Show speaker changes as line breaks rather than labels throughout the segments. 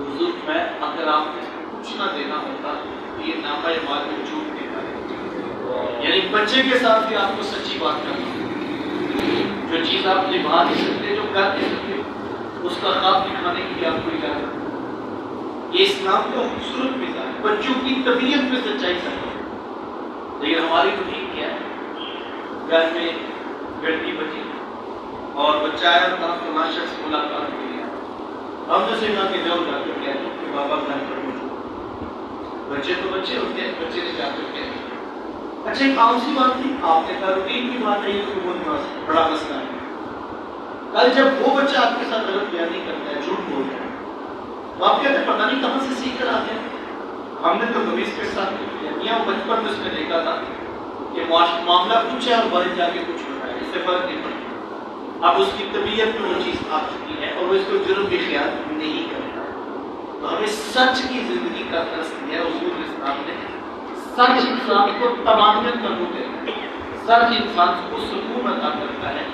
حضور میں اگر آپ نے کچھ نہ دینا ہوتا تو یہ نامہ مال میں جھوٹ دیتا ہے، یعنی بچے کے ساتھ بھی آپ کو سچی بات کرنی ہے۔ جو چیز آپ نبھا نہیں سکتے، جو کر نہیں سکتے، اس کا خواب دکھانے کی آپ کو اجازت نہیں۔ یہ اسلام کا خوبصورت مزاج ہے، بچوں کی طبیعت میں سچائی سکتا ہے۔ لیکن ہماری روٹین کیا ہے؟ گھر میں گھنٹی بجی اور بچہ آیا تھا فلاں شخص ملاقات کے لیے، ہم نے سنا کہ جاؤ جا کر کہہ دو کہ بابا گھر پر موجود۔ بچے تو بچے ہوتے ہیں، بچے نے جا کر کہہ دیا۔ اچھا ایک عام سی بات تھی، آپ نے کہا روٹین کی بات ہے، یہ تو بہت بڑا مسئلہ ہے۔ کل جب وہ بچہ آپ کے ساتھ غلط بیانی کرتا ہے، جھوٹ بولتا ہے، تو آپ کہتے ہیں پتہ نہیں کہاں سے سیکھ کر آتے ہیں، ہم نے تو کبھی اس کے ساتھ نہیں کیا۔ میاں بچپن میں اس نے دیکھا تھا کہ معاملہ کچھ ہے اور بڑھ جا کے کچھ ہوتا ہے، اس سے فرق نہیں پڑتا۔ اب اس کی طبیعت میں وہ چیز آ چکی ہے اور وہ اس کو جرم بھی خیال نہیں کرتا۔ تو ہمیں سچ کی زندگی کا درس دیا ہے حضور اسلام نے۔ سچ انسان کو تمامیت پر ہوتے ہیں، سچ انسان کو سکون عطا کرتا ہے،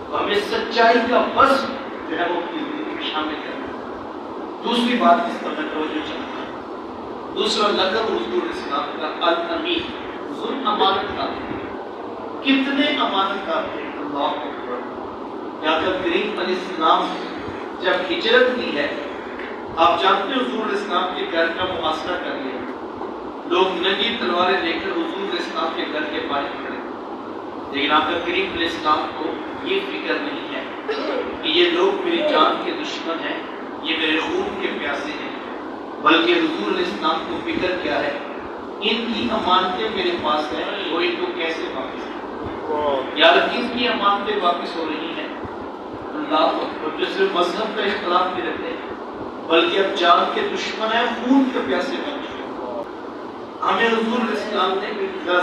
تو ہمیں سچائی کا بس جو ہے وہ اپنی زندگی میں شامل کرنا ہے۔ دوسری بات جس پر میں توجہ چاہتا ہوں، دوسرا لقب حضور اسلام کا الامین، حضور امانت دار تھے۔ کتنے امانت دار تھے، اللہ اکبر۔ آقا کریم علیہ السلام جب ہجرت کی ہے، آپ جانتے ہیں حضور اسلام کے گھر کا محاصرہ کر لیا، لوگ ننگی تلواریں لے کر حضور اسلام کے گھر کے باہر کھڑے، لیکن آقا کریم علیہ السلام کو یہ فکر نہیں ہے کہ یہ لوگ میری جان کے دشمن ہیں، یہ میرے خون کے پیاسے ہیں، بلکہ حضور علیہ السلام کو فکر کیا ہے، ان کی امانتیں میرے پاس ہیں، وہ ان کو کیسے واپس ہیں، یا کن کی امانتیں واپس ہو رہی ہیں۔ اللہ اکبر، جو صرف مذہب کا اختلاف نہیں رکھتے بلکہ اب جان کے دشمن ہیں، خون کے پیاسے بن چکے۔ ہمیں حضور علیہ السلام نے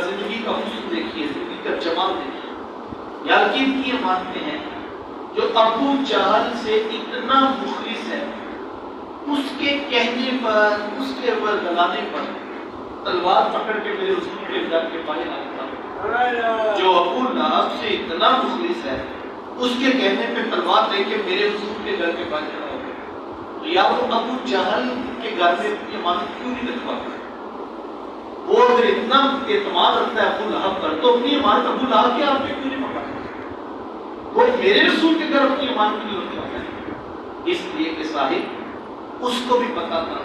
زندگی کا حسن دیکھی ہے، زندگی کا جمال دیکھی، یا کن کی امانتیں ہیں جو ابو جہل سے اتنا مخلص ہے، اس کے کہنے پر، اس کے اوپر لگانے پر تلوار پکڑ کے میرے حضور کے گھر کے باہر آتا، جو ابو لہب سے اتنا مخلص ہے، اس کے کہنے پہ تلوار لے کے میرے حضور کے گھر کے باہر کھڑا ہو گیا، تو یا وہ ابو جہل کے گھر میں اپنی امانت کیوں نہیں رکھواتا؟ وہ اگر اتنا اعتماد رکھتا ہے ابو لہب پر، تو اپنی امانت ابو لہب کے آپ پہ کیوں نہیں پکڑتا؟ وہ میرے رسول کے گھر اپنی امانت کیوں رکھواتا ہے؟ اس لیے کہ صاحب اس کو بھی پتا تھا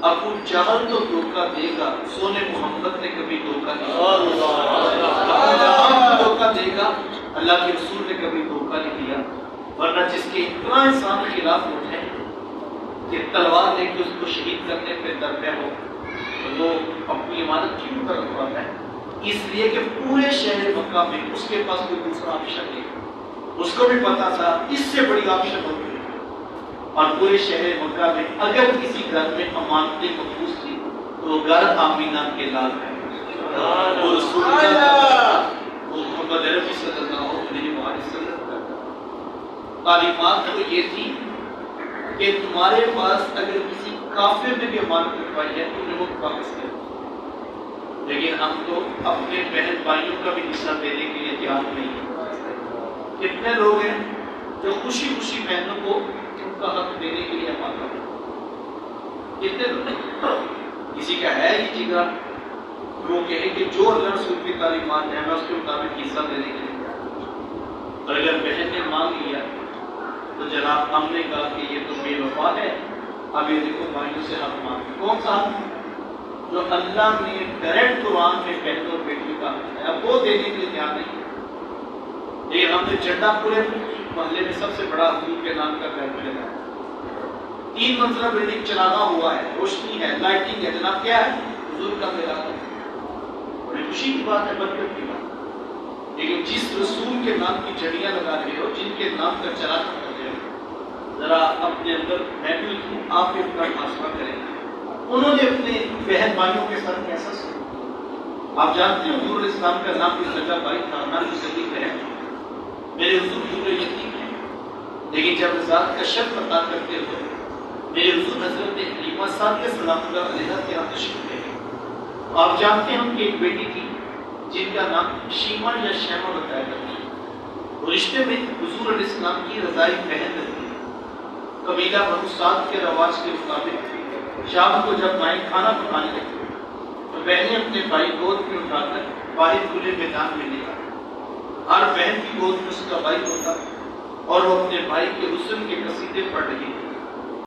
ابو جہل تو دھوکہ دے گا، سونے محمد نے کبھی دھوکہ نہیں دیا، ابو جہل دھوکہ دے گا، اللہ کے رسول نے کبھی دھوکہ نہیں دیا۔ ورنہ جس کے اتنا انسان خلاف اٹھے کہ تلوار لے کے اس کو شہید کرنے پہ درپے ہو، تو وہ اپنی امانت کیوں کر رکھواتا ہے؟ اس لیے کہ پورے شہر مکہ میں اس کے پاس کوئی دوسرا آپشن نہیں، اس کو بھی پتا تھا اس سے بڑی آپشن ہوتی ہے، اور پورے شہر مکہ میں اگر کسی گھر میں امانتیں محفوظ تھی تو وہ گھر آمینہ کے لال ہے، وہ رسول اللہ، وہ محمد عربی صلی اللہ علیہ وسلم کا تعلیمات تو یہ تھی کہ تمہارے پاس اگر کسی کافر نے بھی امانت رکھوائی ہے تو وہ واپس کر دو، لیکن ہم تو اپنے بہن بھائیوں کا بھی حصہ دینے کے لیے تیار نہیں ہیں۔ کتنے لوگ ہیں جو خوشی خوشی بہنوں کو ان کا حق دینے کے لیے امانت رکھتے ہیں؟ کتنے لوگ؟ کسی کا ہے یہ جگرا وہ کہے کہ جو اللہ رسول کی تعلیمات ہیں میں اس کے مطابق حصہ دینے کے لیے تیار ہوں، اور اگر بہن نے مانگ لیا تو جناب ہم نے کہا کہ یہ تو بے وفا ہے، اب یہ دیکھو بھائیوں سے حق مانگے۔ کون سا حق؟ جو اللہ نے ڈائریکٹ قرآن میں بہن اور بیٹی کا حق ہے، اب وہ دینے کے لیے تیار نہیں۔ لیکن ہم نے جھنڈا پورے محلے میں سب سے بڑا حضور کے نام کا گھر میں لگایا، 3 منزلہ بلڈنگ چلانا ہوا ہے، روشنی ہے، لائٹنگ ہے، جناب کیا ہے؟ حضور کا میلاد ہے۔ بڑی خوشی کی بات ہے، برکت کی بات ہے، لیکن جس رسول کے نام کی جھڑیاں لگا رہے ہو، جن کے نام کا چلانا کر رہے ہو، ذرا اپنے اندر محفوظ ہوں، آپ بھی اپنا محاسبہ کریں۔ انہوں نے اپنے بہن بھائیوں کے ساتھ کیسا سلوک؟ آپ جانتے ہیں حضور اسلام کا نام بھی سچا بھائی تھا، نام بھی سچی بہن، میرے حضور پورے یتیم ہیں، لیکن جب ذات کا شرف عطا کرتے ہو، میرے حضور حضرت حلیمہ صادقہ سلام اللہ علیہا کے ہاں تشریف لے گئے۔ آپ جانتے ہیں ان کی ایک بیٹی تھی جن کا نام شیما یا شیما بتایا کرتی ہے، اور رشتے میں حضور علیہ السلام کی رضائی بہن رہتی ہے۔ قبیلہ بنو سعد کے رواج کے مطابق شام کو جب مائیں کھانا پکانے لگی تو بہنیں اپنے بھائی گود میں اٹھا کر باہر کھلے میدان میں لے آئی۔ ہر بہن کی گود میں اس کا بھائی ہوتا اور وہ اپنے بھائی کے حسن کے قصیدے پڑھ رہی تھی۔